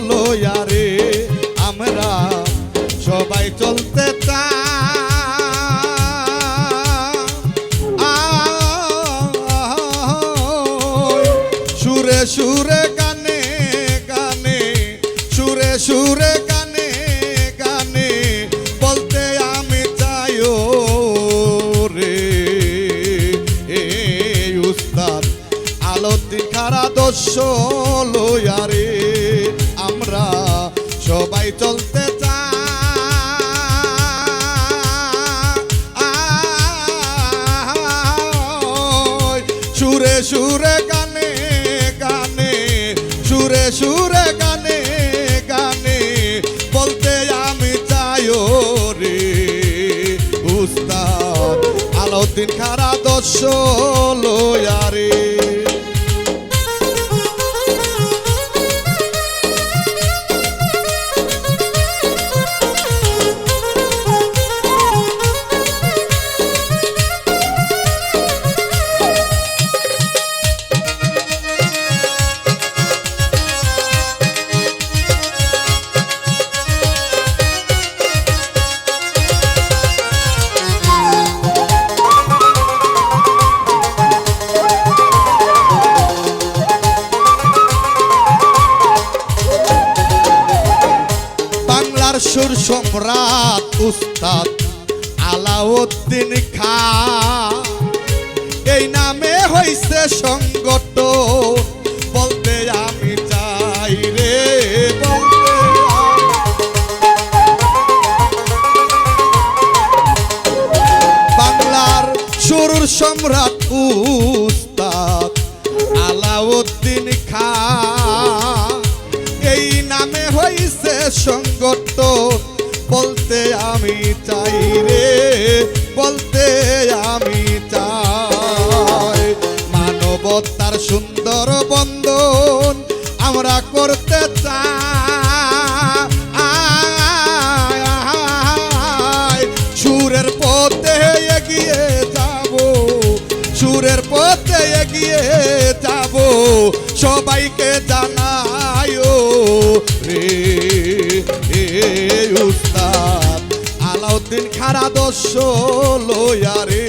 লইয়া রে আমরা সবাই চলতে চাই। সুরে সুরে গানে গানে সুরে সুরে গানে গানে বলতে আমি চাইও রে উস্তাদ আলাউদ্দিন খাঁর আদর্শ লইয়া রে আমরা সবাই চলতে চাই। সুরে সুরে গানে গানে সুরে সুরে গানে গানে বলতে আমি চাইও রে উস্তাদ আলাউদ্দিন খাঁর আদর্শ লইয়া রে। সুর সম্রাট উস্তাদ আলাউদ্দিন খাঁ এই নামে হইছে সংগঠন বলতে আমি চাই রে বলতে। বাংলার সুর সম্রাট উস্তাদ আলাউদ্দিন খাঁ এই নামে হইছে সংগঠন বলতে আমি চাই রে বলতে আমি চাই। মানবতার সুন্দর বন্ধন আমরা করতে চাই। সুরের পথে এগিয়ে যাব সুরের পথে এগিয়ে যাব সবাইকে জানাইও রে উস্তাদ আলাউদ্দিন খাঁর আদর্শ লইয়া রে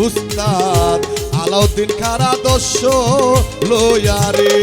উস্তাদ আলাউদ্দিন খাঁর আদর্শ লইয়া রে।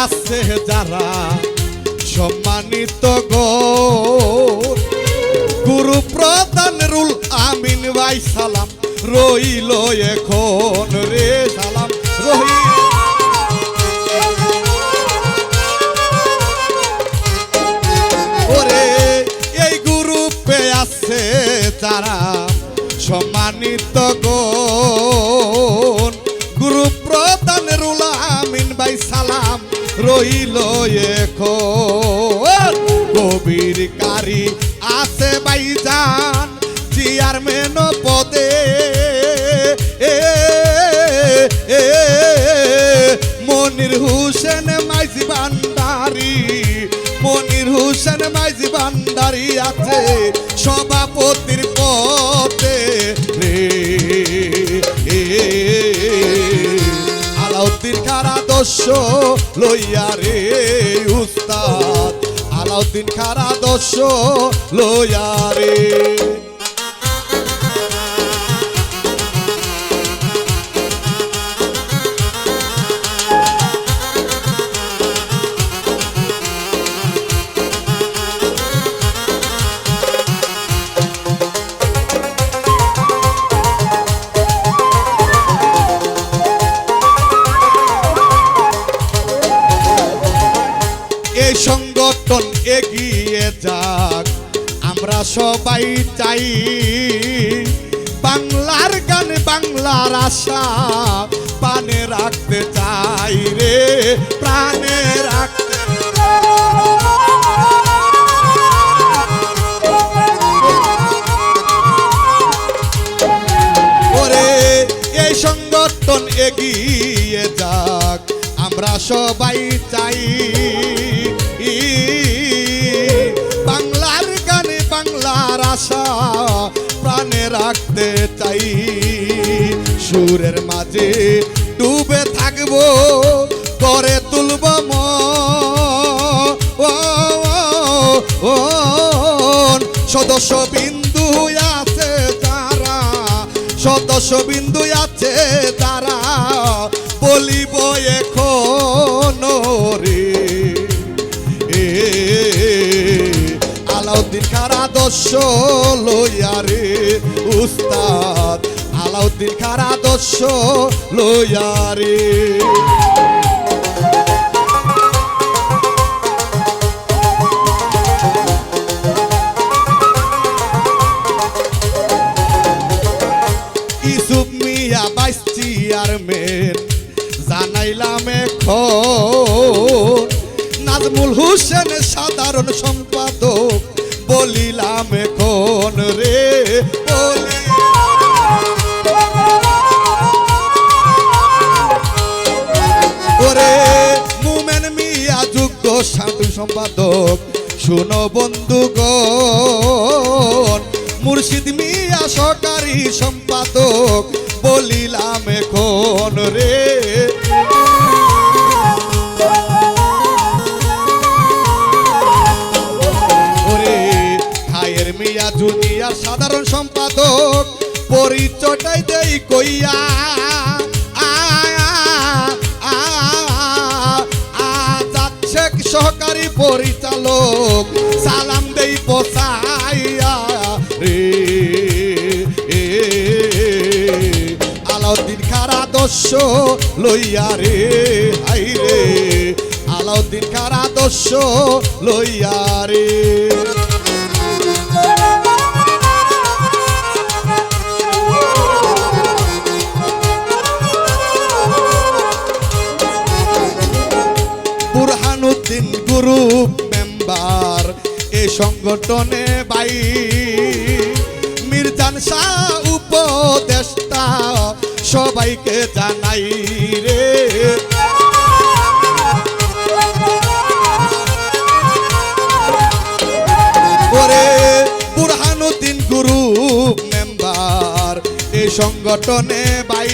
আছে যারা সম্মানিত গুরু প্রধান রুল আমিন ভাই সালাম রইল এখন রে সালাম রইল। ওরে এই গ্রুপে আছে যারা সম্মানিত গুরু প্রধান রুল আমিন ভাই সালাম রইল এখন। কবির কারি আছে ভাইজান চেয়ারম্যান পদে মনির হোসেন মাইজি ভান্ডারি মনির হোসেন মাইজি ভান্ডারি আছে সভাপতির পদে রে আলাউদ্দিন খাঁর আদর্শ লইয়া রে উস্তাদ আলাউদ্দিন খাঁর আদর্শ লইয়া রে। সংগঠন এগিয়ে যাক আমরা সবাই চাই। বাংলার গান বাংলার আশা প্রাণে রাখতে চাই রে, প্রাণে রাখতে। ওরে এই সংগঠন এগিয়ে যাক, আমরা সবাই চাই বাংলার গানে বাংলার আশা প্রাণে রাখতে চাই। সুরের মাঝে ডুবে থাকবো, করে তুলব সদস্য বিন্দু আছে যারা, সদস্য বিন্দু আছে যারা বলিব এখন রে। আলাউদ্দিন খাঁর আদর্শ লইয়া রে উস্তাদ, আলাউদ্দিন খাঁর আদর্শ লইয়া রে। ইউসুফ মিয়া ভাইস চেয়ারম্যান জানাইলাম এখন, নাজমুল হোসেন সাধারণ সম্পাদক বলিলাম এখন রে, ওরে মুমেন মিয়া যুগ্ম সাধারণ সম্পাদক শুনো বন্ধুগণ, মুর্শিদ মিয়া সহকারী সম্পাদক বলিলাম এখন রে। ওরে খায়ের মিয়া জুনিয়র সাধারণ সম্পাদক পরিচয়টাই দেই কইয়া, যাচ্ছে সহকারী পরিচালক সালাম দেই পচাইয়া রে। আলাউদ্দিন খাঁর আদর্শ লইয়া রে, হাই রে আলাউদ্দিন খাঁর আদর্শ লইয়া রে। বুরহানুদ্দিন গ্রুপ মেম্বার এই সংগঠনে ভাই, মির্জান শাহ উপদেষ্টা সবাইকে জানাই রে। ওরে বুরহানুদ্দিন গ্রুপ মেম্বার এই সংগঠনে ভাই,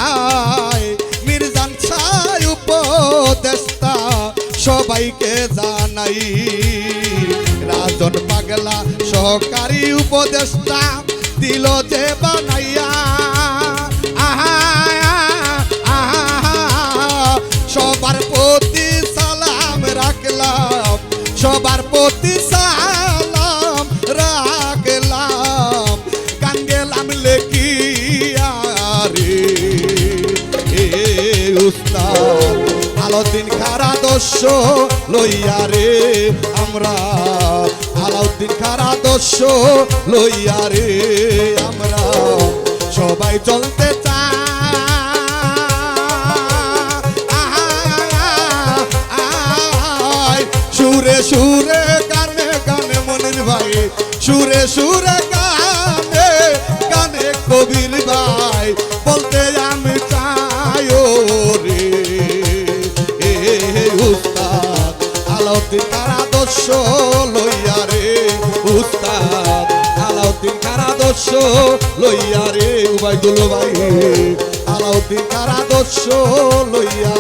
আয় মির্জান শাহ উপদেষ্টা সবাইকে জানাই। রাজন পাগলা সহকারী উপদেষ্টা দিল যে বানাইয়া, সবার প্রতি সালাম রাখলাম, সবার প্রতি সালাম রাখলাম, গান গেলাম লেখিয়া রে। উস্তাদ আলাউদ্দিন খাঁর আদর্শ লইয়া রে আমরা, আলাউদ্দিন খাঁর আদর্শ লইয়া রে আমরা সবাই চলতে চাই। সুরে সুরে গানে গানে মনির ভাই, সুরে সুরে গানে গানে কবির ভাই বলতে আমি চাই রে। উস্তাদ আলাউদ্দিন খাঁর আদর্শ লইয়া রে, উস্তাদ আলাউদ্দিন খাঁর আদর্শ লইয়া রে। উবাইদুল ভাই আলাউদ্দিন খাঁর আদর্শ লইয়া